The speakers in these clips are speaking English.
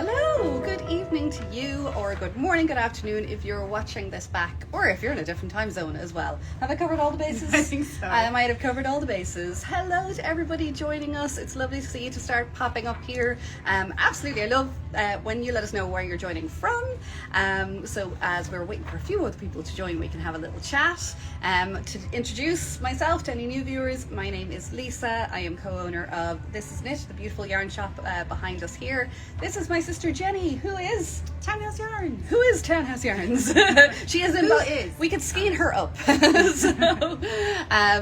hello. Good evening to you, or good morning, good afternoon if you're watching this back, or if you're in a different time zone as well. Have I covered all the bases? I think so. I might have covered all the bases. Hello to everybody joining us. It's lovely to see you to start popping up here. Absolutely, I love when you let us know where you're joining from. So as we're waiting for a few other people to join, we can have a little chat. To introduce myself to any new viewers, my name is Lisa. I am co-owner of This Is Knit, the beautiful yarn shop behind us here. This is my sister Jenny, who is Townhouse Yarns. Who is Townhouse Yarns? She is in. We could skein her up.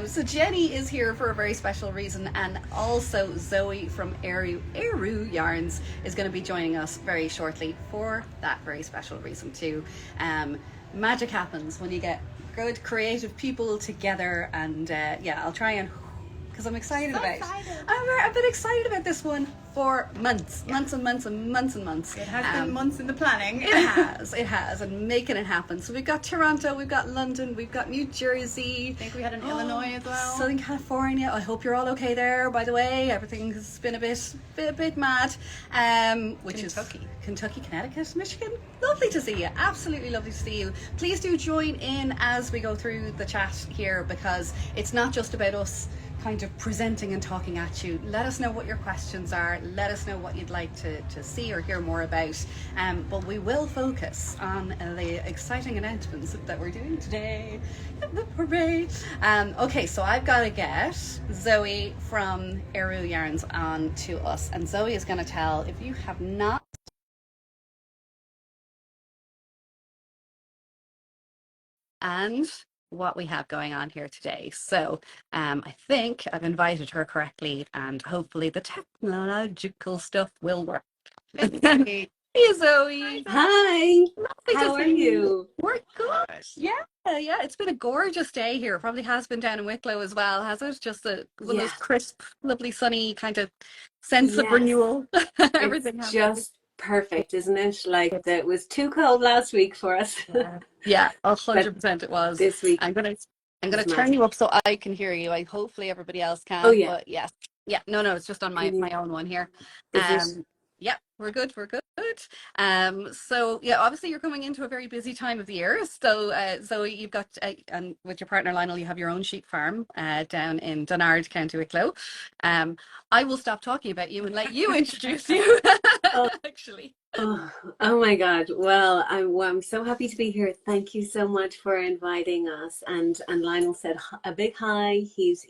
So Jenny is here for a very special reason, and also Zoe from Ériu Yarns is going to be joining us very shortly for that very special reason too. Magic happens when you get good creative people together, and yeah, I'll try and, because I'm excited about it. I've been excited about this one for months and months and months and months. It has been months in the planning. It has, and making it happen. So we've got Toronto, we've got London, we've got New Jersey. I think we had an Illinois as well. Southern California. I hope you're all okay there, by the way. Everything has been a bit mad. Which Kentucky. is Kentucky, Connecticut, Michigan. Lovely to see you. Absolutely lovely to see you. Please do join in as we go through the chat here, because it's not just about us kind of presenting and talking at you. Let us know what your questions are. Let us know what you'd like to see or hear more about. But we will focus on the exciting announcements that we're doing today. Hooray! Okay, so I've got to get Zoe from Aru Yarns on to us, and Zoe is going to tell, if you have not and what we have going on here today. So I think I've invited her correctly, and hopefully the technological stuff will work. Hey Zoe. Hi. Lovely How to are see you? We're good. Yeah, it's been a gorgeous day here. It probably has been down in Wicklow as well, has it? Just one of those crisp, lovely, sunny kind of sense of renewal. Everything it's just perfect, isn't it? Like it was too cold last week for us. Yeah, 100% it was. This week I'm gonna turn you up so I can hear you. Hopefully everybody else can. Oh yeah. But yes. Yeah, no, it's just on my own one here. Yeah, we're good. So yeah, obviously you're coming into a very busy time of the year. So Zoe, you've got and with your partner Lionel, you have your own sheep farm down in Donard, County Wicklow. I will stop talking about you and let you introduce you. Actually. Oh my God. Well, I'm so happy to be here. Thank you so much for inviting us. And Lionel said a big hi. He's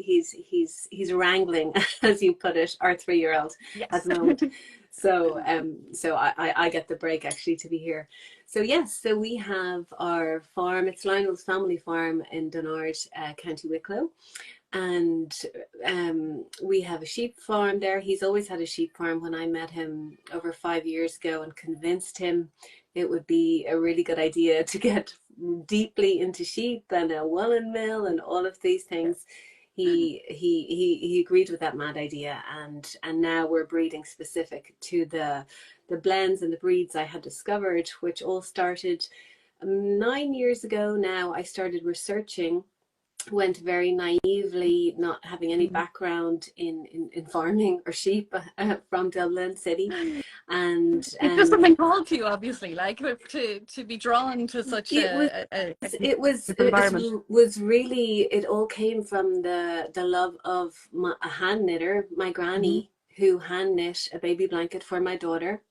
wrangling, as you put it, our 3-year-old at the moment. So I get the break actually to be here. So yes, so we have our farm. It's Lionel's family farm in Donard, County Wicklow. And we have a sheep farm there. He's always had a sheep farm. When I met him over 5 years ago and convinced him it would be a really good idea to get deeply into sheep and a woolen mill and all of these things, he agreed with that mad idea, and now we're breeding specific to the blends and the breeds I had discovered, which all started 9 years ago now. I started researching, went very naively, not having any background in farming or sheep, from Dublin City, and it's just something called to you, obviously, like to be drawn to such it was really, it all came from the love of a hand knitter, my granny, who hand knit a baby blanket for my daughter.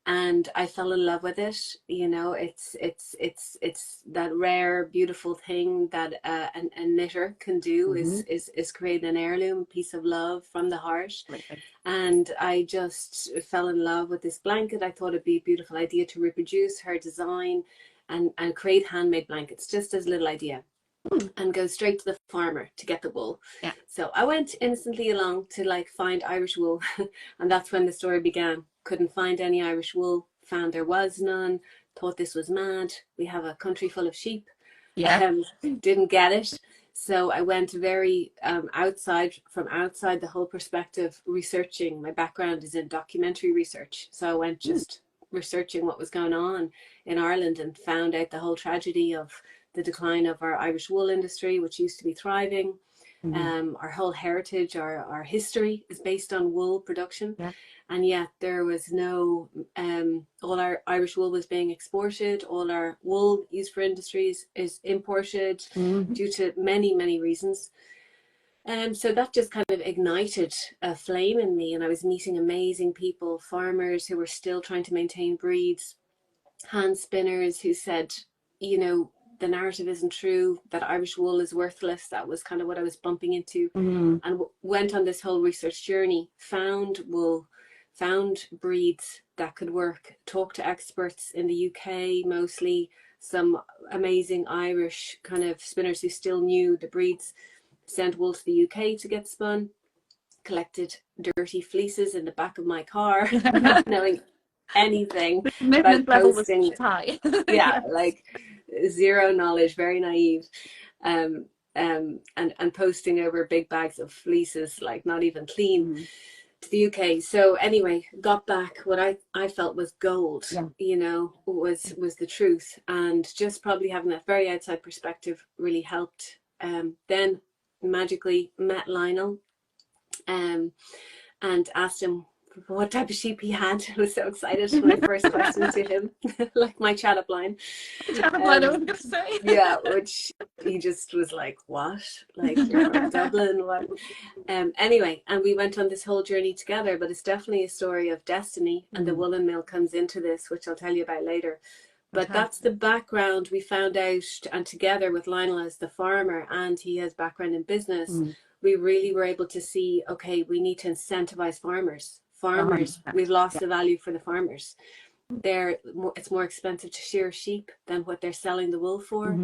And I fell in love with it. You know, it's that rare, beautiful thing that a knitter can do, is create an heirloom piece of love from the heart. And I just fell in love with this blanket. I thought it'd be a beautiful idea to reproduce her design and create handmade blankets, just as a little idea, and go straight to the farmer to get the wool. Yeah. So I went instantly along to find Irish wool, and that's when the story began. Couldn't find any Irish wool, found there was none, thought this was mad. We have a country full of sheep. Didn't get it. So I went very outside the whole perspective, researching. My background is in documentary research. So I went just researching what was going on in Ireland, and found out the whole tragedy of the decline of our Irish wool industry, which used to be thriving. Our whole heritage, our history is based on wool production. Yeah. And yet there was no, all our Irish wool was being exported. All our wool used for industries is imported due to many, many reasons. So that just kind of ignited a flame in me, and I was meeting amazing people, farmers who were still trying to maintain breeds, hand spinners who said, you know, the narrative isn't true, that Irish wool is worthless. That was kind of what I was bumping into, and went on this whole research journey, found wool, found breeds that could work, talked to experts in the UK mostly, some amazing Irish kind of spinners who still knew the breeds, sent wool to the UK to get spun, collected dirty fleeces in the back of my car, not knowing anything The commitment about level was posting. high. Yeah, like zero knowledge, very naive. And posting over big bags of fleeces, like not even clean, to the UK. So anyway, got back what I felt was gold, you know, was the truth. And just probably having that very outside perspective really helped. Then magically met Lionel, and asked him what type of sheep he had. I was so excited. My first question to him, like my chat up line. I was going to say. Yeah, which he just was like, what? Like, you're from Dublin? What? Anyway, and we went on this whole journey together, but it's definitely a story of destiny, and the woolen mill comes into this, which I'll tell you about later. But that's the background we found out, and together with Lionel as the farmer, and he has background in business, we really were able to see, okay, we need to incentivize farmers. We've lost the value for the farmers. It's more expensive to shear sheep than what they're selling the wool for.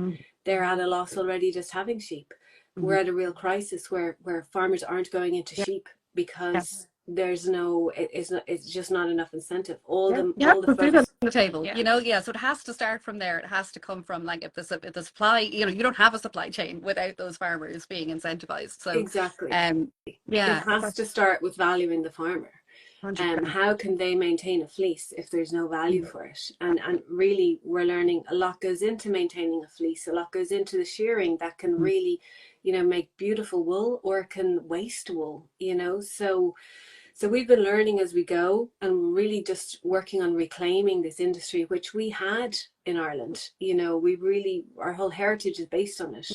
They're at a loss already just having sheep. We're at a real crisis where farmers aren't going into sheep because there's no, it's just not enough incentive. All the food on the table, you know. So it has to start from there. It has to come from, like, if the supply, you know, you don't have a supply chain without those farmers being incentivized. So exactly, it has to start with valuing the farmer. How can they maintain a fleece if there's no value for it? And really, we're learning a lot goes into maintaining a fleece. A lot goes into the shearing that can really, you know, make beautiful wool, or can waste wool, you know. So we've been learning as we go, and really just working on reclaiming this industry, which we had in Ireland. You know, our whole heritage is based on it.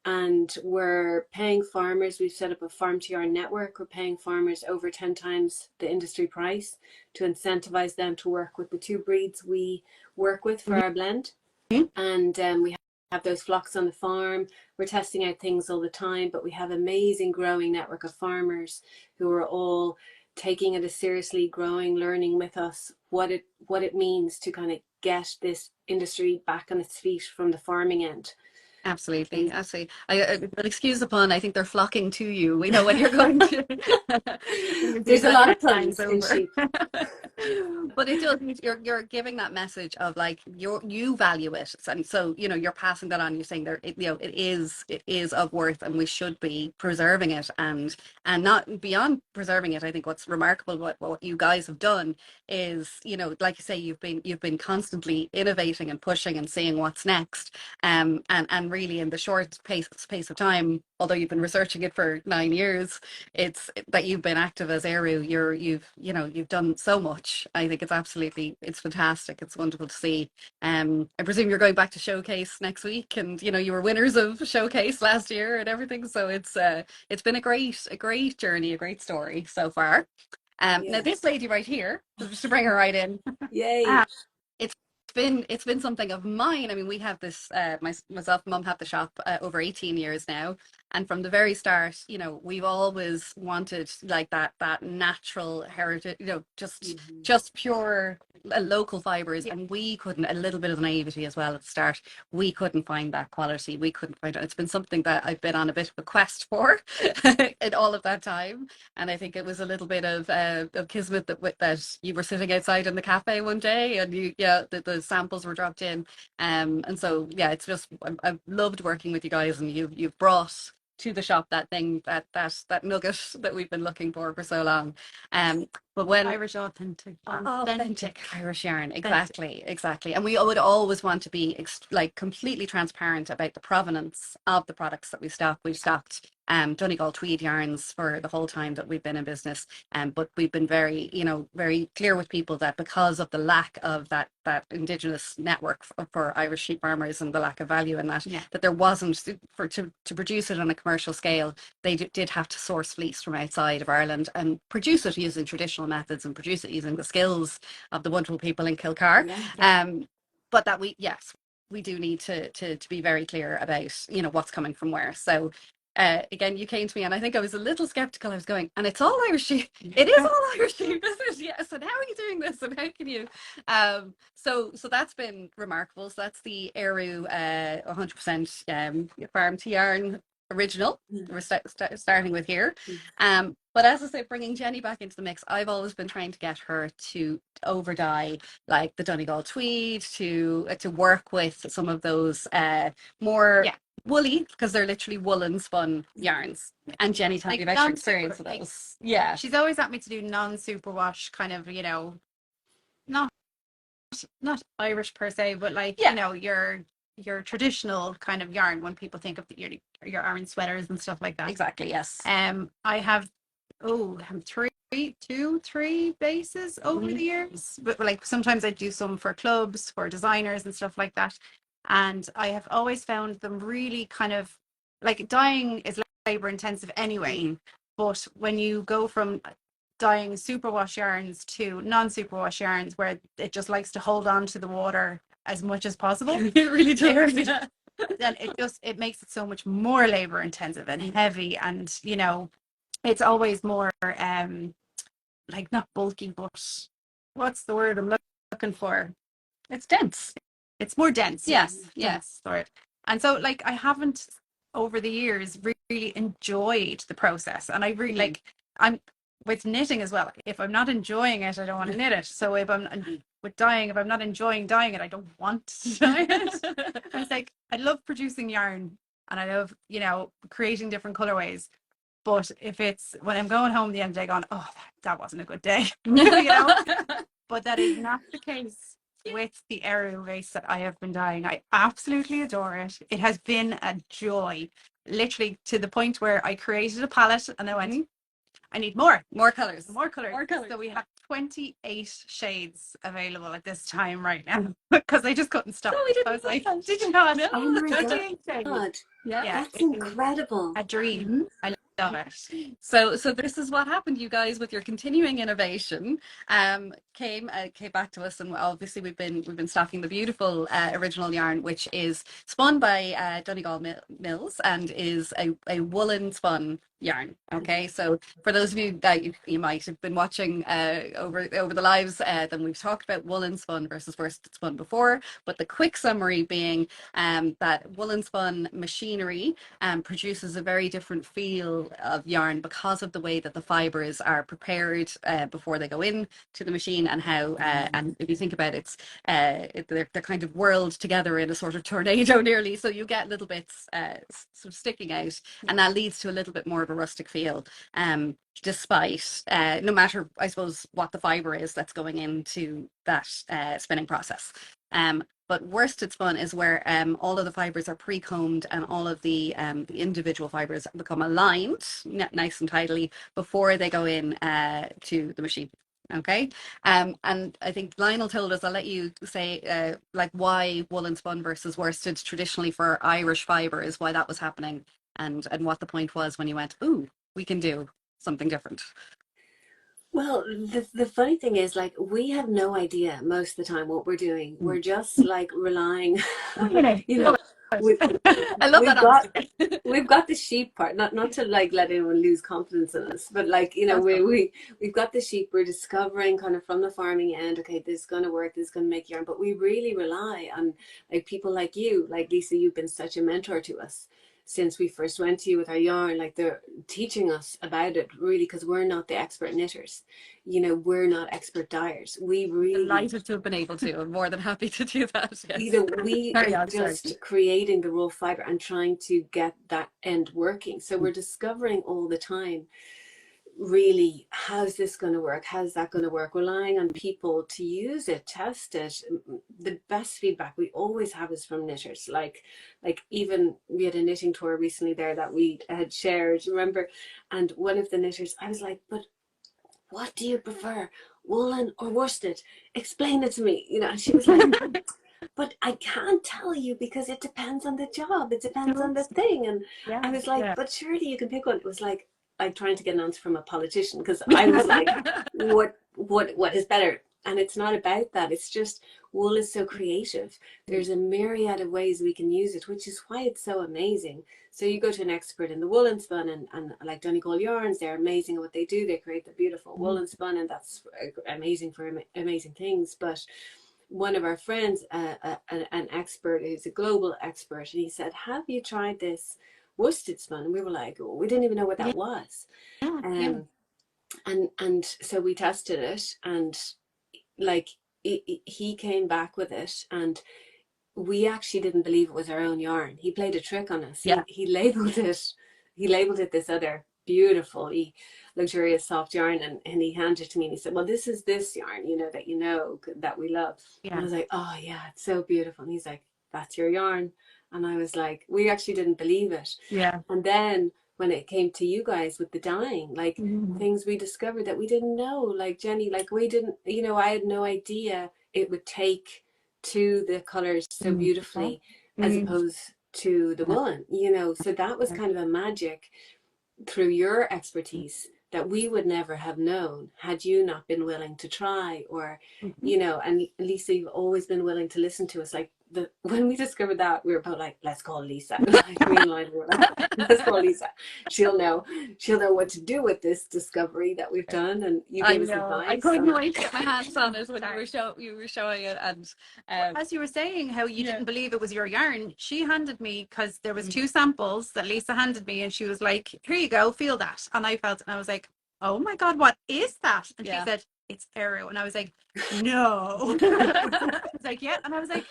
And we're paying farmers, we've set up a farm to yarn network, we're paying farmers over 10 times the industry price to incentivize them to work with the two breeds we work with for our blend. And we have those flocks on the farm. We're testing out things all the time, but we have amazing growing network of farmers who are all taking it as seriously, growing, learning with us what it means to kind of get this industry back on its feet from the farming end. Absolutely. But excuse the pun, I think they're flocking to you. We know when you're going to. There's a lot of puns in sheep. But it does. You're giving that message of, like, you value it, and so, you know, you're passing that on. You're saying there, you know, it is of worth, and we should be preserving it, and not beyond preserving it. I think what's remarkable, what you guys have done is, you know, like you say, you've been constantly innovating and pushing and seeing what's next, and really in the short space of time, although you've been researching it for 9 years, it's that you've been active as Ériu. You've done so much. I think it's fantastic. It's wonderful to see. I presume you're going back to Showcase next week, and, you know, you were winners of Showcase last year and everything. So it's been a great journey, a great story so far. Now this lady right here, just to bring her right in. Yay. It's been something of mine. I mean, we have this, myself and Mum have the shop over 18 years now, and from the very start, you know, we've always wanted, like, that natural heritage, you know, just pure local fibers, and we couldn't, a little bit of naivety as well at the start, we couldn't find that quality. We couldn't find it. It's been something that I've been on a bit of a quest for in all of that time, and I think it was a little bit of kismet that you were sitting outside in the cafe one day, and the samples were dropped in, and so it's just, I've loved working with you guys, and you've brought to the shop that thing, that nugget that we've been looking for so long. But when Irish authentic. authentic Irish yarn, exactly. And we would always want to be like completely transparent about the provenance of the products that we stock. We've stocked Donegal tweed yarns for the whole time that we've been in business, but we've been very, very clear with people that because of the lack of that indigenous network for Irish sheep farmers and the lack of value in that, that there wasn't to produce it on a commercial scale. They did have to source fleece from outside of Ireland and produce it using traditional methods and produce it using the skills of the wonderful people in Kilcar. But that we do need to be very clear about, what's coming from where. So again, you came to me and I think I was a little skeptical. I was going, and it's all Irish sheep. It is all Irish sheep, isn't it? Yes. And how are you doing this? And how can you? So that's been remarkable. So that's the Ériu 100% farm to yarn original. We're starting with here. But as I say, bringing Jenny back into the mix, I've always been trying to get her to over dye like the Donegal tweed, to work with some of those more woolly, because they're literally woolen spun yarns. And Jenny, tell me about your experience with those. Yeah, she's always asked me to do non-superwash kind of, not Irish per se, but like your traditional kind of yarn when people think of your iron sweaters and stuff like that. Exactly. Yes. I have three bases over the years, but like sometimes I do some for clubs, for designers and stuff like that. And I have always found them really kind of like dyeing is labor intensive anyway. But when you go from dyeing superwash yarns to non-superwash yarns, where it just likes to hold on to the water as much as possible, it really does. Then it makes it so much more labor intensive and heavy, and it's always more like not bulky, but what's the word I'm looking for? It's dense. It's more dense. Yes. Sorry. And so like I haven't over the years really enjoyed the process, and I really I'm with knitting as well. If I'm not enjoying it, I don't want to knit it. So if I'm with dyeing, if I'm not enjoying dyeing it, I don't want to dye it. It's like I love producing yarn and I love creating different colorways. But if it's when I'm going home at the end of the day going, oh, that wasn't a good day, but that is not the case with the Ériu lace that I have been dyeing. I absolutely adore it. It has been a joy, literally to the point where I created a palette and I went, I need more colors. So we have 28 shades available at this time right now because I just couldn't stop. No, we didn't. I was like, did you not? Oh my 28 shades. God. Yeah, That's incredible. A dream. I love it. So this is what happened, you guys, with your continuing innovation. Came back to us, and obviously we've been stocking the beautiful original yarn, which is spun by Donegal Mills and is a woolen spun yarn. Okay, so for those of you that you might have been watching over the lives, then we've talked about woolen spun versus worsted spun before, but the quick summary being that woolen spun machinery produces a very different feel of yarn because of the way that the fibers are prepared before they go in to the machine, and how and if you think about it, they're kind of whirled together in a sort of tornado nearly, so you get little bits sort of sticking out, and that leads to a little bit more of a rustic feel, despite no matter, I suppose, what the fiber is that's going into that spinning process. But worsted spun is where all of the fibers are pre-combed and all of the individual fibers become aligned nice and tidily before they go in to the machine. Okay, and I think Lionel told us, I'll let you say like why woolen spun versus worsted traditionally for Irish fibers, why that was happening, and what the point was when you went, ooh, we can do something different. Well, the funny thing is, like, we have no idea most of the time what we're doing. We're just like relying, I love that. We've got the sheep part, not to like let anyone lose confidence in us, but like, we've got the sheep. We're discovering kind of from the farming end, okay, this is going to work, this is going to make yarn, but we really rely on like people like you, like Lisa. You've been such a mentor to us since we first went to you with our yarn. Like, they're teaching us about it really, because we're not the expert knitters, we're not expert dyers. We really delighted to have been able to. I'm more than happy to do that. Yes. We are just creating the raw fiber and trying to get that end working. So we're discovering all the time really, how's this going to work? How's that going to work? Relying on people to use it, test it. The best feedback we always have is from knitters. Like even we had a knitting tour recently there that we had shared, remember? And one of the knitters, I was like, but what do you prefer, woolen or worsted? Explain it to me, you know. And she was like, but I can't tell you because it depends on the job. It depends on the thing. And Yeah, I was like, yeah. but surely you can pick one. It was like trying to get an answer from a politician, because I was like, what is better? And it's not about that. It's just wool is so creative. There's a myriad of ways we can use it, which is why it's so amazing. So you go to an expert in the woolen spun, and like Donegal Yarns, they're amazing at what they do. They create the beautiful woolen spun, and that's amazing for amazing things. But one of our friends, an expert who's a global expert, and he said, have you tried this worsted spun? And we were like, oh, we didn't even know what that was. Yeah. And so we tested it, and like he came back with it, and we actually didn't believe it was our own yarn. He played a trick on us. Yeah. He labeled it this other beautiful luxurious soft yarn, and he handed it to me, and he said, well, this is this yarn, you know, that we love. Yeah. And I was like, oh yeah, it's so beautiful. And he's like, that's your yarn. And I was like, we actually didn't believe it. Yeah. And then when it came to you guys with the dyeing, like things we discovered that we didn't know, like Jenny, like we didn't, you know, I had no idea it would take to the colors so beautifully as opposed to the woolen, you know. So that was kind of a magic through your expertise that we would never have known had you not been willing to try, or you know. And Lisa, you've always been willing to listen to us. Like when we discovered that, we were about like, let's call Lisa. Like, me and Lionel were like, let's call Lisa. She'll know what to do with this discovery that we've done. And you gave us advice. I couldn't wait to get my hands on it when you were showing it. And as you were saying how you didn't believe it was your yarn, she handed me, because there was 2 samples that Lisa handed me, and she was like, here you go, feel that. And I felt it, and I was like, oh my god, what is that? And she said, it's Ériu. And I was like, no. I was like, yeah. And I was like,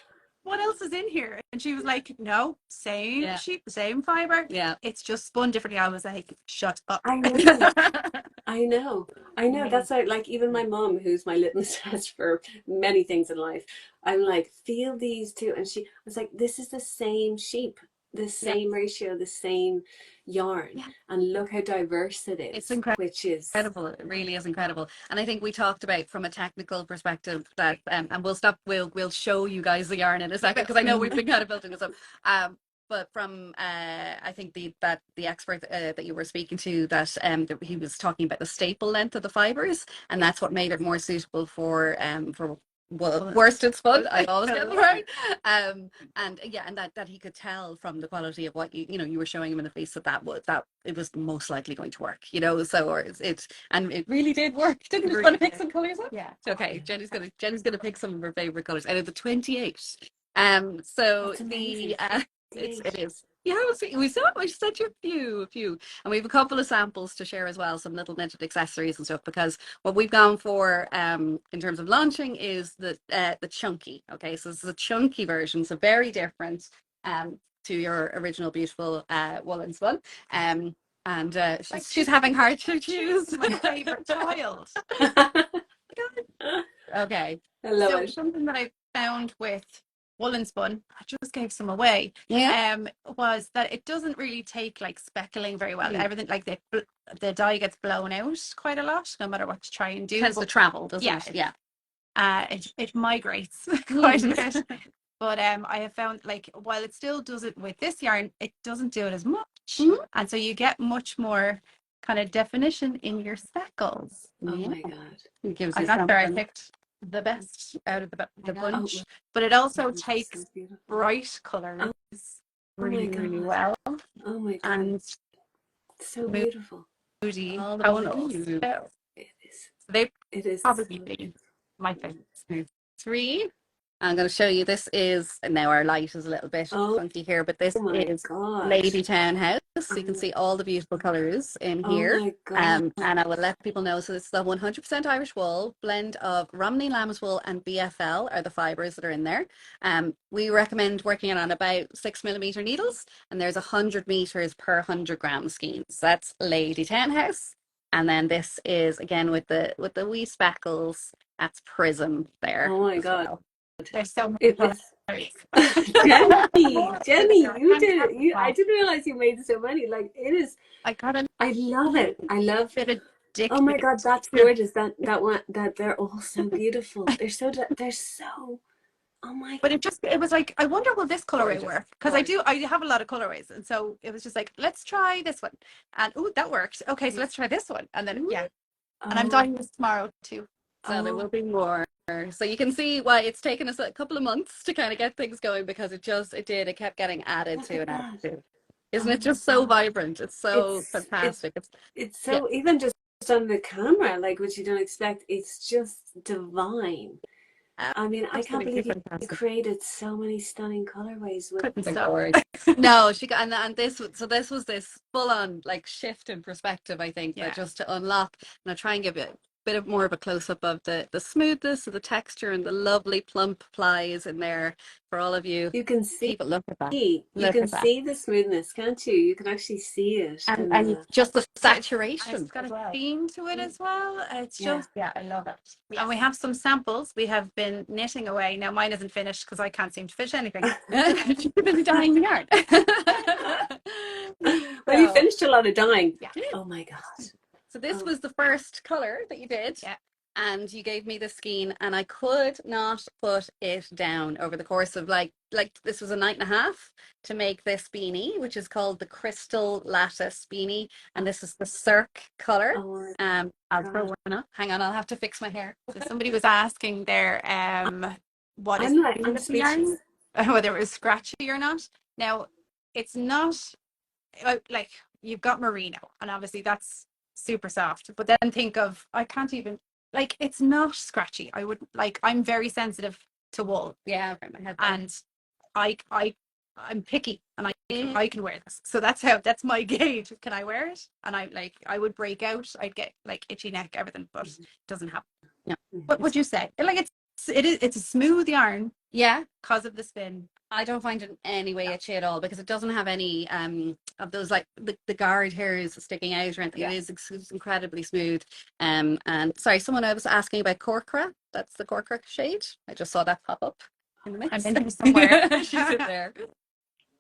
what else is in here? And she was like, no, same sheep, same fiber. Yeah. It's just spun differently. I was like, shut up. I know. That's like even my mom, who's my litmus test for many things in life, I'm like, feel these too. And she was like, this is the same sheep, the same ratio, the same yarn, and look how diverse it is. It's incredible. Which is incredible. It really is incredible. And I think we talked about from a technical perspective that and we'll show you guys the yarn in a second, because I know we've been kind of building this up. But from I think the expert that you were speaking to, that he was talking about the staple length of the fibers, and that's what made it more suitable for worsted spun. I always get it right. And that he could tell from the quality of what you were showing him in the face that it was most likely going to work. You know, so it really did work. Didn't you want to pick some colours up? Yeah. Okay, Jenny's gonna pick some of her favorite colours out of the 28. So it is. Yeah, we sent you a few, and we have a couple of samples to share as well, some little knitted accessories and stuff, because what we've gone for in terms of launching is the chunky. Okay, so this is a chunky version, so very different to your original beautiful woolen spun. And she's having hard to choose. My favorite child. Okay, I love So it. something that I found with woolen spun, I just gave some away, was that it doesn't really take like speckling very well. Everything, like the dye gets blown out quite a lot, no matter what you try and do. It tends to travel, doesn't it? Yeah. It migrates quite a bit. But I have found, like, while it still does it with this yarn, it doesn't do it as much. And so you get much more kind of definition in your speckles. Oh my god. It gives I you got there, I something. picked the best out of the bunch. Oh, But it also that's takes so beautiful. bright colours really, God. really well. Oh my god. And So beautiful. moody All the tonals. blues. So It is. they It is probably so be my favorite. 3. I'm going to show you. This is, now our light is a little bit funky here, but this my is god. Lady Townhouse. So you can see all the beautiful colours in here. Oh my god. And I will let people know. So this is the 100% Irish wool, blend of Romney, Lambswool and BFL are the fibres that are in there. We recommend working it on about 6mm needles, and there's 100 meters per 100 gram skeins. That's Lady Townhouse. And then this is again with the wee speckles. That's prism there. Oh my as God. well. There's so many It colours. is Jenny, you did it. I didn't realize you made so many. Like it is. I got a I love it. I love. bit addicted. Oh my God, that's gorgeous. That one. That they're all so beautiful. They're so. Oh my But God. it was like, I wonder will this colorway Gorgeous. work? Because I have a lot of colorways, and so it was just like, let's try this one, and oh, that worked. Okay, so let's try this one, and then yeah, and I'm Oh, dyeing this tomorrow too. So there will be more. So you can see why it's taken us a couple of months to kind of get things going, because it kept getting added look to at and added that. to. Isn't Oh it my just so God. vibrant? It's so It's fantastic. it's so even just on the camera, like which you don't expect. It's just divine. I mean, I can't Absolutely believe you fantastic. created so many stunning colorways with Couldn't They're stop. gorgeous. No, she got and this was this full on like shift in perspective, I think, Yeah. that just to unlock, and I'll try and give you a bit of more of a close up of the smoothness of the texture and the lovely plump plies in there for all of you. you can see People, look at that. you Look can at that. see the smoothness, can't you? You can actually see it. And in the, just the And saturation it's got as a well. theme to it as well. It's Yeah. just, yeah, I love it. And we have some samples. We have been knitting away. Now mine isn't finished because I can't seem to finish anything. She's too busy dyeing the yarn. Well, you finished a lot of dyeing. Yeah. Oh my God. So this Oh. was the first color that you did. Yeah. And you gave me the skein, and I could not put it down over the course of like this was a night and a half to make this beanie, which is called the Crystal Lattice beanie, and this is the Cirque color. Oh my I'll throw one up. Hang on, I'll have to fix my hair. So somebody was asking there, what is I'm the yarn, speechless. whether it was scratchy or not. Now, it's not like you've got merino, and obviously that's super soft. But then think of, I can't even, like, it's not scratchy. I would like, I'm very sensitive to wool, Yeah, right, my head there. and I'm picky, and I can wear this. So that's my gauge. Can I wear it? And I would break out. I'd get like itchy neck, everything, but it doesn't happen. Yeah. What would you say? Like it's a smooth yarn Yeah, because of the spin. I don't find it in any way itchy at all, because it doesn't have any of those like the guard hairs sticking out or anything. Yeah. It's incredibly smooth. And sorry, someone was asking about corcra. That's the corcra shade. I just saw that pop up in the mix. I'm in here somewhere. She's in there.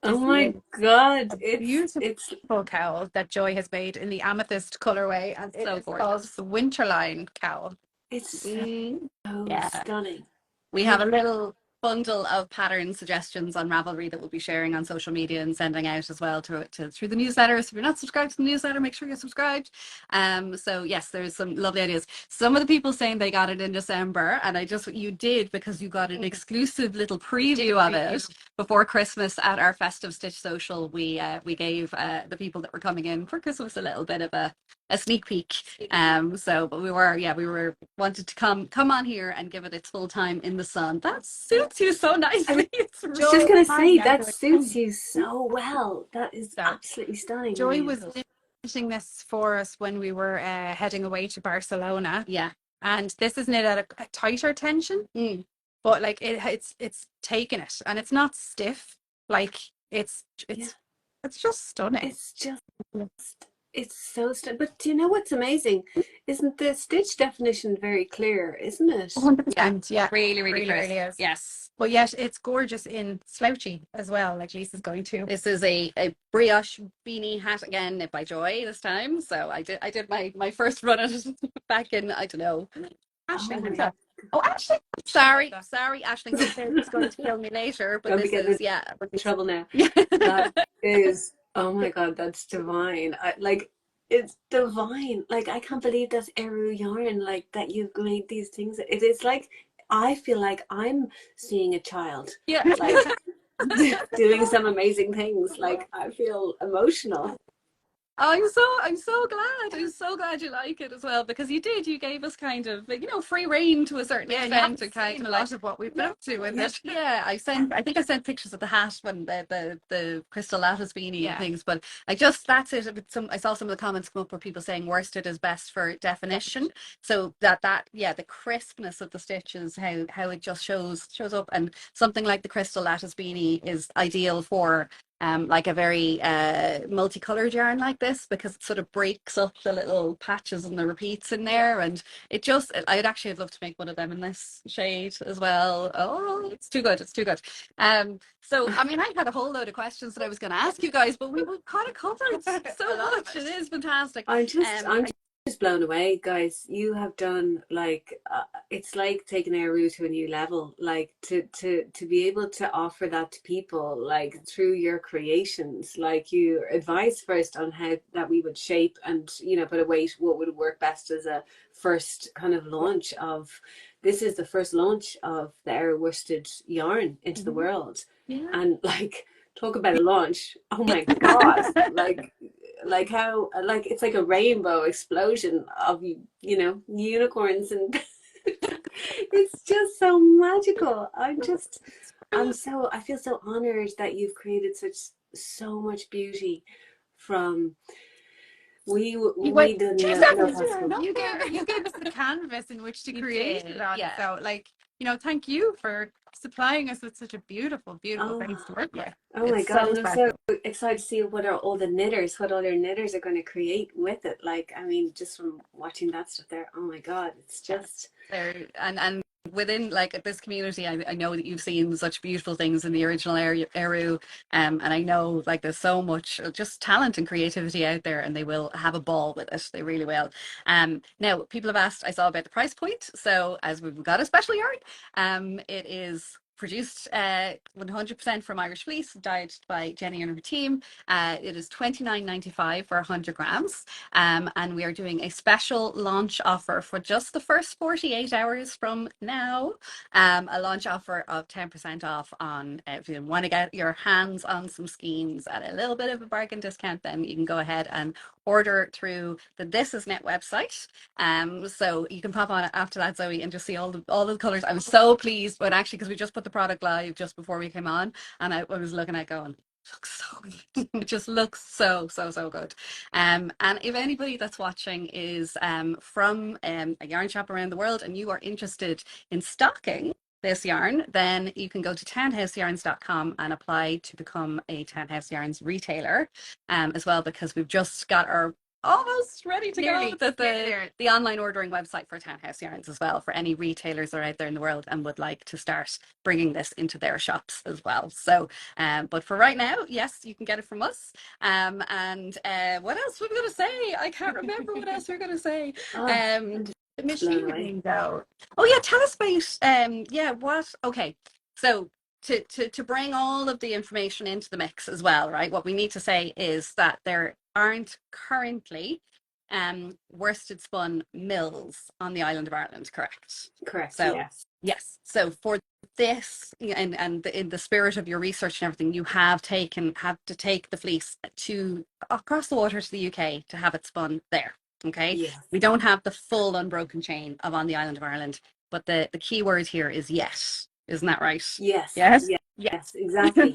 Oh my God. Beautiful. It's Full cowl that Joy has made in the amethyst colorway, and So it's gorgeous. called the Winterline cowl. it's Mm. so Yeah. stunning. We have a little bundle of pattern suggestions on Ravelry that we'll be sharing on social media and sending out as well through the newsletter. So if you're not subscribed to the newsletter, make sure you're subscribed. So yes, there's some lovely ideas. Some of the people saying they got it in December, and you did, because you got an exclusive little preview of it before Christmas at our Festive Stitch social. We gave the people that were coming in for Christmas a little bit of a sneak peek. But we were wanted to come on here and give it its full time in the sun. That suits you so nicely. It's I was just gonna say Yeah, that suits you so well. That is absolutely stunning. Joy Maria. was knitting this for us when we were heading away to Barcelona. Yeah. And this is knit at a tighter tension, but like it's taken it, and it's not stiff. Like it's just stunning. It's so stunning. But do you know what's amazing? Isn't the stitch definition very clear? Isn't it? 100%. Yeah, Really, really crisp. is. Yes. But yet it's gorgeous in slouchy as well, like Lisa's going to. This is a brioche beanie hat, again, knit by Joy this time. So I did my first run at it back in, I don't know. Ashling. Ashling. Sorry, Ashling is going to kill me later. But this is, we're in trouble now. Yeah. That is, oh my God, that's divine. It's divine. Like, I can't believe that's Ériu yarn, like that you've made these things. It is like, I feel like I'm seeing a child. Yeah. Like doing some amazing things. Like, I feel emotional. I'm so glad. I'm so glad you like it as well, because you gave us kind of, free reign to a certain extent, and kind of a lot of what we've been up to with it. Yeah, I think I sent pictures of the hat when the crystal lattice beanie and things, but that's it. I saw some of the comments come up where people saying worsted is best for definition. So the crispness of the stitches, how it just shows up, and something like the crystal lattice beanie is ideal for like a very multicolored yarn like this, because it sort of breaks up the little patches and the repeats in there, and it just, I'd love to make one of them in this shade as well. Oh, it's too good, it's too good. So I mean, I had a whole load of questions that I was going to ask you guys, but we kind of covered so much. It is fantastic. I'm just blown away, guys. You have done like it's like taking Ériu to a new level. Like to be able to offer that to people, like through your creations, like your advice first on how that we would shape and put away what would work best as a first kind of launch of. This is the first launch of the Ériu worsted yarn into the world, and like talk about a launch. Oh my God! like how it's like a rainbow explosion of unicorns, and it's just so magical. I feel so honored that you've created so much beauty from we didn't know possible. You gave us the canvas in which to create it on. Yeah. So like, thank you for supplying us with such a beautiful things to work with. Oh my God, so and I'm so excited to see what other knitters are going to create with it. Like, I mean, just from watching that stuff there, oh my God, it's just there. And within like this community, I know that you've seen such beautiful things in the original Ériu, and I know like there's so much just talent and creativity out there, and they will have a ball with it. They really will. Now people have asked, I saw about the price point. So as we've got a special yarn, it is produced 100% from Irish fleece, dyed by Jenny and her team. It is $29.95 for 100 grams. And we are doing a special launch offer for just the first 48 hours from now. A launch offer of 10% off on, if you want to get your hands on some skeins at a little bit of a bargain discount, then you can go ahead and order through the This Is Knit website. So you can pop on after that, Zoe, and just see all the colors. I'm so pleased, but actually, because we just put the product live just before we came on, and I was looking at going, looks so good. It just looks so good. And if anybody that's watching is from a yarn shop around the world and you are interested in stocking this yarn, then you can go to townhouseyarns.com and apply to become a Townhouse Yarns retailer as well, because we've just got our almost ready to go. The online ordering website for Townhouse Yarns as well, for any retailers that are out there in the world and would like to start bringing this into their shops as well. So, but for right now, yes, you can get it from us. And what else were we going to say? I can't remember what else we we're going to say. the machinery though. Oh yeah, tell us about okay. So to bring all of the information into the mix as well, right? What we need to say is that there aren't currently worsted spun mills on the island of Ireland, correct? correct. So Yes. So for this, and in the spirit of your research and everything, you have to take the fleece to across the water to the UK to have it spun there. Okay. Yes. We don't have the full unbroken chain of on the island of Ireland, but the key word here is yet. Isn't that right? Yes. Yes. Yes. Exactly.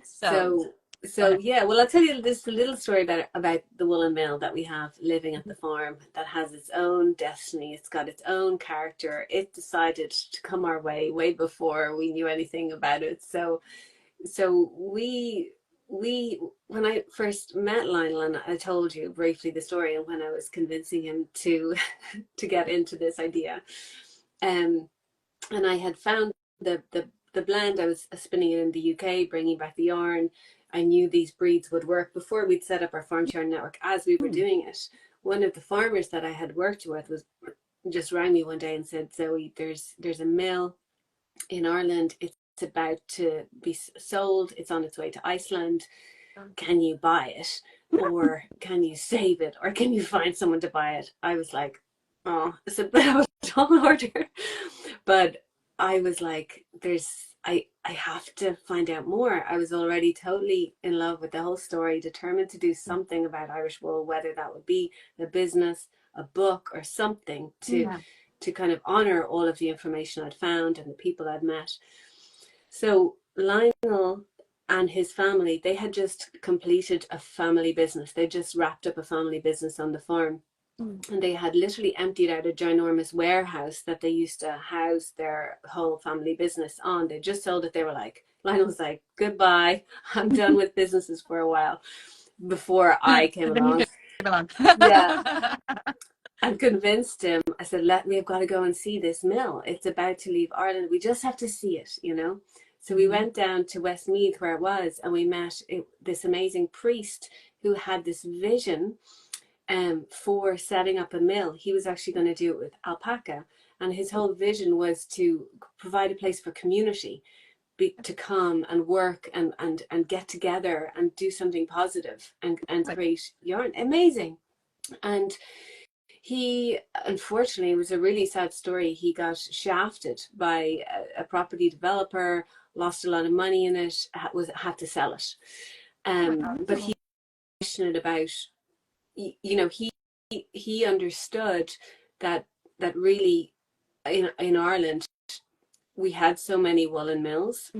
So yeah, well, I'll tell you this little story about the woolen mill that we have living at the farm that has its own destiny. It's got its own character. It decided to come our way before we knew anything about it. So we when I first met Lionel, and I told you briefly the story, and when I was convincing him to get into this idea, and I had found the blend. I was spinning it in the UK, bringing back the yarn. I knew these breeds would work before we'd set up our farm to yarn network. As we were doing it, one of the farmers that I had worked with just rang me one day and said, Zoe, there's a mill in Ireland. It's about to be sold. It's on its way to Iceland. Can you buy it, or can you save it, or can you find someone to buy it? I was like, oh, it's a bit of a tall order, but I was like, I have to find out more. I was already totally in love with the whole story, determined to do something about Irish wool, whether that would be a business, a book, or something to kind of honor all of the information I'd found and the people I'd met. So Lionel and his family, they had just completed a family business. They just wrapped up a family business on the farm. And they had literally emptied out a ginormous warehouse that they used to house their whole family business on. They just sold it. They were like, Lionel was like, goodbye, I'm done with businesses for a while, before I came along. Yeah. And convinced him. I said, we have got to go and see this mill. It's about to leave Ireland. We just have to see it, you know. So we went down to Westmeath where it was, and we met this amazing priest who had this vision for setting up a mill. He was actually going to do it with alpaca, and his whole vision was to provide a place for community to come and work and get together and do something positive and create yarn. Amazing. And he, unfortunately, it was a really sad story. He got shafted by a property developer, lost a lot of money in it, had to sell it. But he was passionate about, you know, he understood that really in Ireland we had so many woolen mills.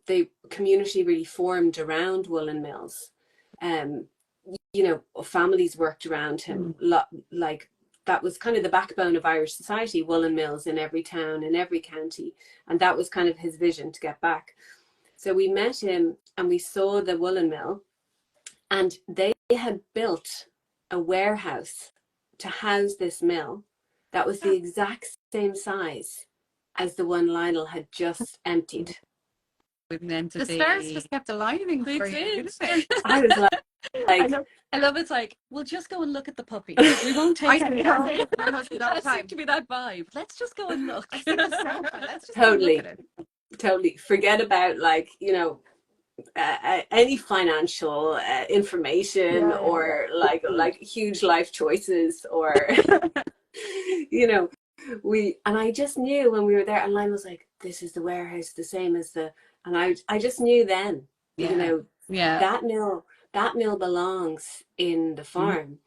The community really formed around woolen mills. You know, families worked around him. Like, that was kind of the backbone of Irish society, woolen mills in every town, in every county. And that was kind of his vision to get back. So we met him and we saw the woolen mill, and they had built a warehouse to house this mill that was the exact same size as the one Lionel had just emptied. The stars just kept aligning for you. I was like, I love it's like, we'll just go and look at the puppy. We won't take any. That seemed to be that vibe. Let's just go and look. Let's just totally, look at it. Totally. Forget about, like, you know, any financial information or like huge life choices or you know. And I just knew when we were there, and Lionel was like, this is the warehouse, the same as and I just knew then, you know, that mill belongs in the farm.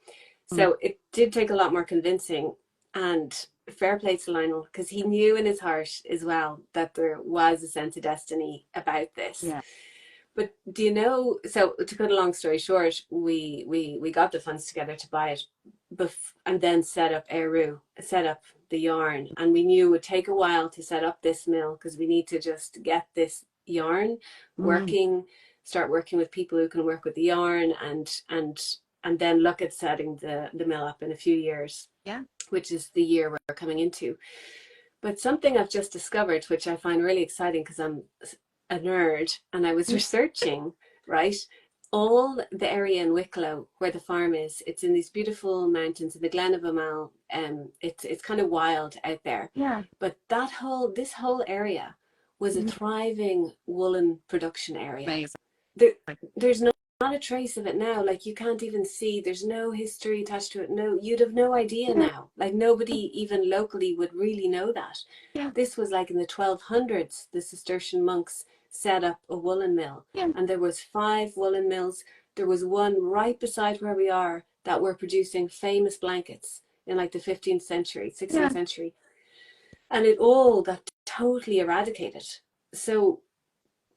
So it did take a lot more convincing, and fair play to Lionel, because he knew in his heart as well that there was a sense of destiny about this. But do you know, so to cut a long story short, we got the funds together to buy it, and then set up the yarn. And we knew it would take a while to set up this mill, because we need to just get this yarn working, start working with people who can work with the yarn, and then look at setting the mill up in a few years, which is the year we're coming into. But something I've just discovered, which I find really exciting, because I'm a nerd, and I was researching, right? All the area in Wicklow where the farm is, it's in these beautiful mountains in the Glen of Amal. It's kind of wild out there. But this whole area was a thriving woolen production area. Amazing. There's not a trace of it now. Like, you can't even see, there's no history attached to it. No, you'd have no idea now. Like, nobody even locally would really know that. This was like in the 1200s, the Cistercian monks set up a woolen mill, and there was 5 woolen mills. There was one right beside where we are that were producing famous blankets in like the 15th century, 16th century, and it all got totally eradicated. So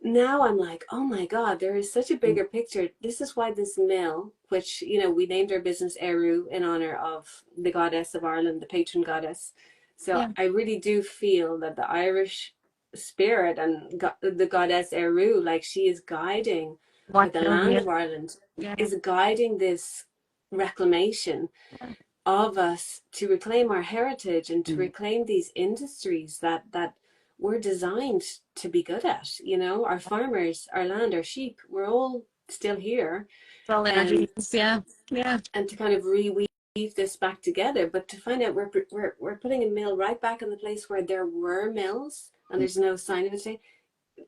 now I'm like, oh my God, there is such a bigger picture. This is why this mill, which, you know, we named our business Ériu in honor of the goddess of Ireland, the patron goddess. So I really do feel that the Irish spirit and the goddess Ériu, like, she is guiding the land of Ireland, is guiding this reclamation of us to reclaim our heritage and to reclaim these industries that we're designed to be good at. You know, our farmers, our land, our sheep, we're all still here. It's all in our genes, and to kind of reweave this back together, but to find out we're putting a mill right back in the place where there were mills, and there's no sign of it today.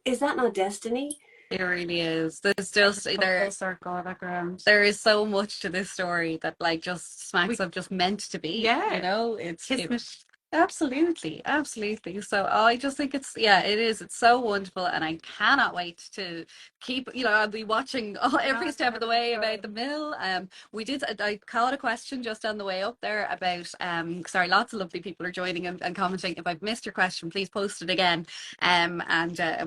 Is that not destiny? It really is. There's just Full circle background. there is so much to this story that, like, just smacks of just meant to be. You know, it's absolutely. So I just think it's it's so wonderful, and I cannot wait to keep, you know, I'll be watching every step of the way about the mill. I caught a question just on the way up there about sorry, lots of lovely people are joining and commenting. If I've missed your question, please post it again, and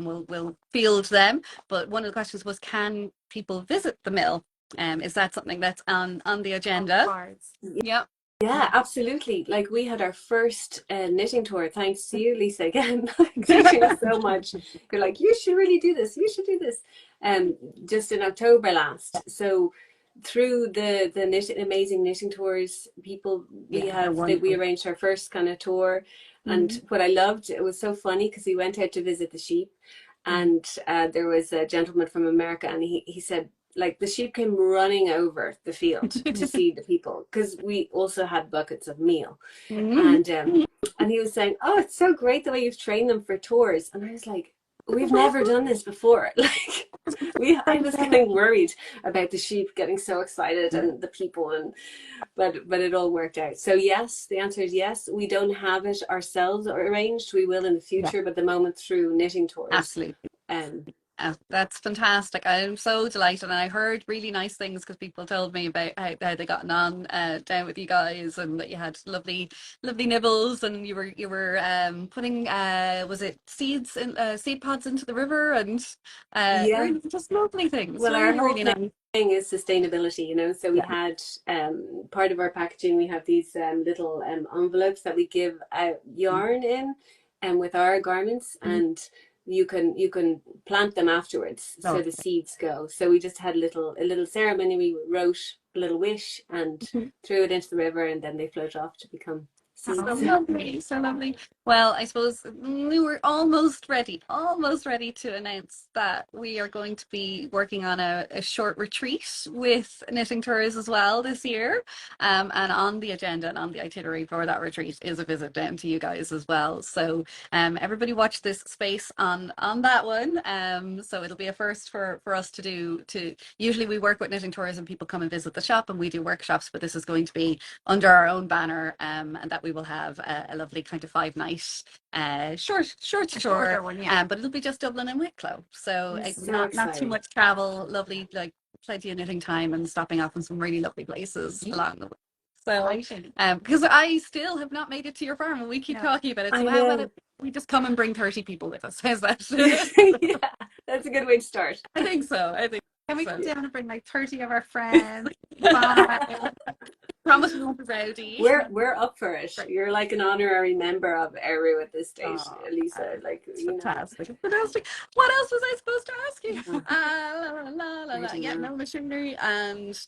we'll field them. But one of the questions was, can people visit the mill? Is that something that's on the agenda? Yep. Yeah, absolutely. Like we had our first knitting tour, thanks to you, Lisa, again, teaching us so much. You're like, you should really do this. You should do this. Just in October last. So through the amazing knitting tours, we arranged our first kind of tour. And what I loved, it was so funny because we went out to visit the sheep, and there was a gentleman from America, and he said, like, the sheep came running over the field to see the people, because we also had buckets of meal. And he was saying, oh, it's so great the way you've trained them for tours. And I was like, we've never done this before. Like, I was getting worried about the sheep getting so excited and the people, but it all worked out. So yes, the answer is yes. We don't have it ourselves arranged. We will in the future, but the moment through knitting tours. Absolutely. That's fantastic. I'm so delighted, and I heard really nice things because people told me about how they gotten on down with you guys, and that you had lovely nibbles, and you were putting was it seeds in seed pods into the river, and really just lovely things. Well, really, our whole really nice thing is sustainability, you know. So we had part of our packaging, we have these little envelopes that we give out yarn in, and with our garments, and you can plant them afterwards, so the seeds go. So we just had a little ceremony. We wrote a little wish and threw it into the river, and then they float off to become seeds. So lovely. Well, I suppose we were almost ready to announce that we are going to be working on a short retreat with Knitting Tours as well this year. And on the agenda and on the itinerary for that retreat is a visit down to you guys as well. So everybody watch this space on that one. So it'll be a first for us to do. Usually we work with Knitting Tours and people come and visit the shop and we do workshops, but this is going to be under our own banner, and that we will have a lovely kind of 5-night short one, but it'll be just Dublin and Wicklow, so it's not too much travel. Lovely, like plenty of knitting time and stopping off in some really lovely places along the way. So because I still have not made it to your farm and we keep talking about it, so how about we just come and bring 30 people with us? How's that? Yeah, that's a good way to start. I think so. Can we come down and bring like 30 of our friends? Promise we won't be rowdy. We're up for it. You're like an honorary member of Ériu at this stage, Lisa. Like, fantastic. What else was I supposed to ask you? Yeah, no machinery, and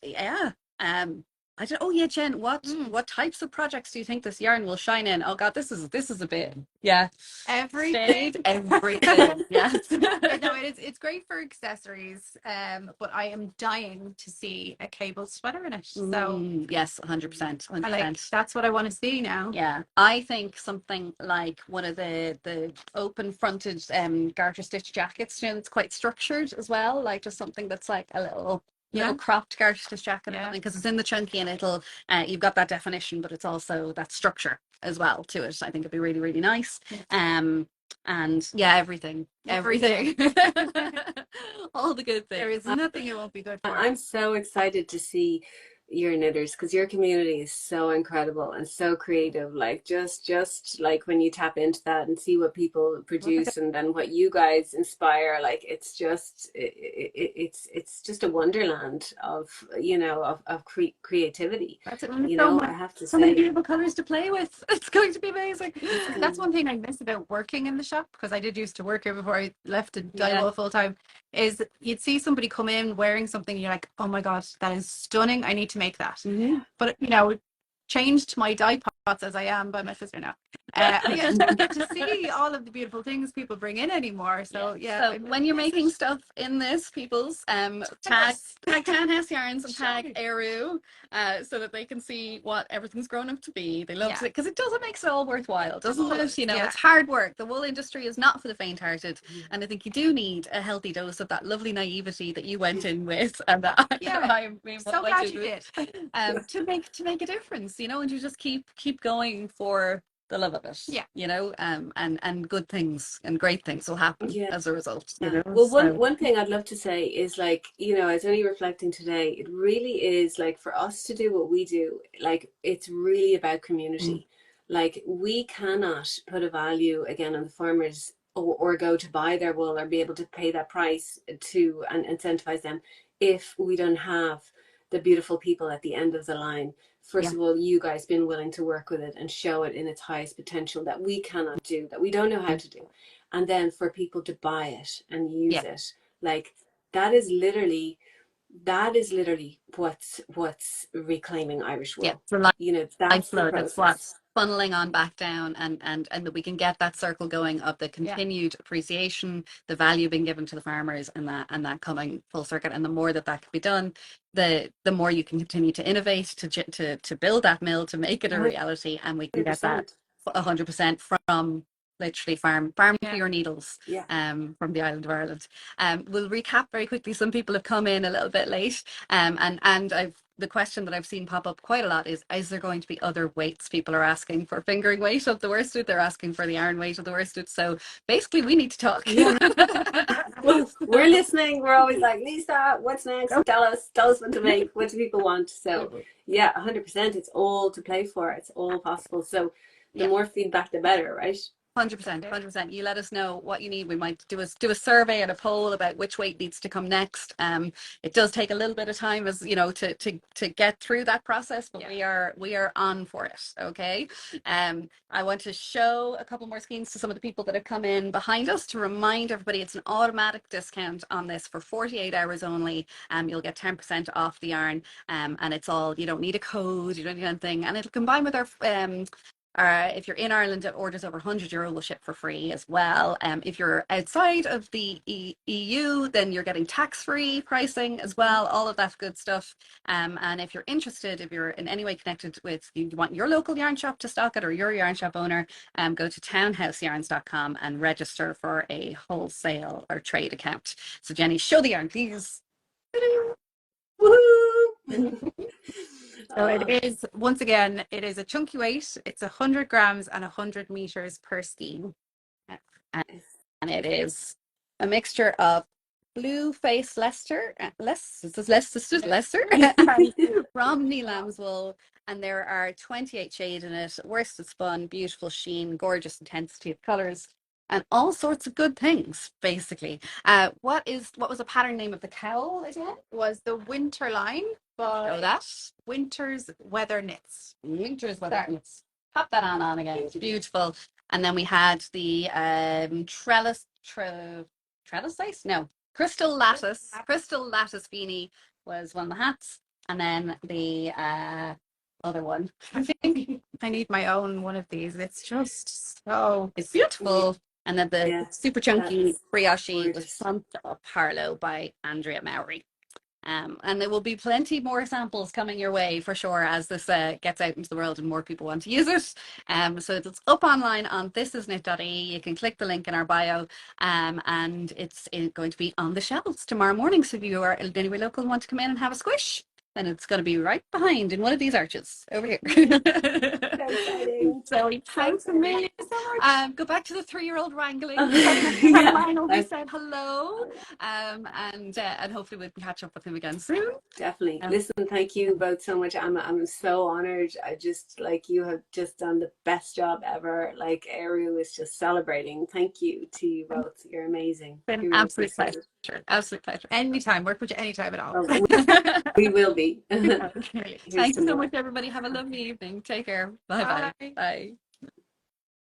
I don't. Oh yeah, Jen. What types of projects do you think this yarn will shine in? Oh God, this is a bit. Yeah. Everything. Yes. No, it's great for accessories. But I am dying to see a cable sweater in it. So yes, 100%. That's what I want to see now. Yeah, I think something like one of the open fronted garter stitch jackets, you know, that's quite structured as well. Like just something that's like a little cropped garter stitch jacket, because it's in the chunky and it'll you've got that definition, but it's also that structure as well to it. I think it'd be really, really nice. And everything. All the good things. There is nothing it won't be good for. I'm so excited to see your knitters, because your community is so incredible and so creative. Like just like when you tap into that and see what people produce and then what you guys inspire, like it's just a wonderland of creativity. That's it. I have to say, so many beautiful colors to play with. It's going to be amazing. That's one thing I miss about working in the shop, because I did used to work here before I left to Dynamo full time, is you'd see somebody come in wearing something and you're like, oh my God, that is stunning, I need to make that. But changed my dye pots as I am by my sister now. I don't get to see all of the beautiful things people bring in anymore. So So when you're making stuff in this, people's tag Townhouse Yarns and tag Ériu, so that they can see what everything's grown up to be. They love it because it makes it all worthwhile, doesn't it? It's hard work. The wool industry is not for the faint-hearted, and I think you do need a healthy dose of that lovely naivety that you went in with, and that I'm so glad you did. To make a difference, and you just keep going for the love of it, and good things and great things will happen as a result. Well, one thing I'd love to say is, like, I was only reflecting today, it really is like for us to do what we do, like it's really about community. Like we cannot put a value again on the farmers or go to buy their wool or be able to pay that price to and incentivize them if we don't have the beautiful people at the end of the line. First of all, you guys being willing to work with it and show it in its highest potential that we cannot do, that we don't know how to do. And then for people to buy it and use it, like that is literally what's reclaiming Irish wool. You know, that's the process. It's what's funneling on back down, and that we can get that circle going of the continued appreciation, the value being given to the farmers, and that coming full circuit. And the more that can be done, the more you can continue to innovate, to build that mill, to make it a reality, and we can 100%. Get that 100% from literally farm to your needles, from the island of Ireland. We'll recap very quickly. Some people have come in a little bit late, and the question that I've seen pop up quite a lot is there going to be other weights? People are asking for fingering weight of the worsted. They're asking for the yarn weight of the worsted. So basically, we need to talk. Well, we're listening. We're always like, Lisa, what's next? Tell us what to make. What do people want? So 100%. It's all to play for. It's all possible. So the more feedback, the better, right? 100%. You let us know what you need. We might do a survey and a poll about which weight needs to come next. It does take a little bit of time, as you know, to get through that process, but we are on for it. Okay. I want to show a couple more schemes to some of the people that have come in behind us to remind everybody it's an automatic discount on this for 48 hours only. You'll get 10% off the yarn, and it's all, you don't need a code, you don't need anything, and it'll combine with our if you're in Ireland, orders over €100 will ship for free as well. If you're outside of the EU, then you're getting tax-free pricing as well, all of that good stuff. And if you're interested, if you're in any way connected with, you want your local yarn shop to stock it, or your yarn shop owner, go to townhouseyarns.com and register for a wholesale or trade account. So Jenny, show the yarn, please. Woohoo! So it is, once again, it is a chunky weight. It's 100 grams and 100 meters per skein. And it is a mixture of blue face Leicester, and Romney lambswool, and there are 28 shades in it, worsted spun, beautiful sheen, gorgeous intensity of colors, and all sorts of good things, basically. What was the pattern name of the cowl again? Was the Winter Line by Winter's Weather Knits. Winter's Weather Knits. Pop that on again. It's beautiful. And then we had the Crystal Lattice. Crystal Lattice Beanie was one of the hats. And then the other one. I think I need my own one of these. It's just it's beautiful. And then the super chunky brioche was Pumped Up Harlow by Andrea Mowry. And there will be plenty more samples coming your way for sure as this gets out into the world and more people want to use it. So it's up online on thisisknit.ie. You can click the link in our bio, and it's going to be on the shelves tomorrow morning. So if you are anywhere local and want to come in and have a squish, then it's going to be right behind in one of these arches over here. So thanks a million so much. Go back to the 3-year-old wrangling. Lionel, we said hello, and hopefully we can catch up with him again soon. Definitely. Listen, thank you both so much. I'm so honored. I just, like, you have just done the best job ever. Like, Ériu is just celebrating. Thank you to you both. You're amazing. Been an absolute pleasure. Absolute pleasure. Anytime. Work with you anytime at all. Oh, we will be. Okay. Thanks so much, everybody. Have a lovely evening. Take care. Bye. Bye.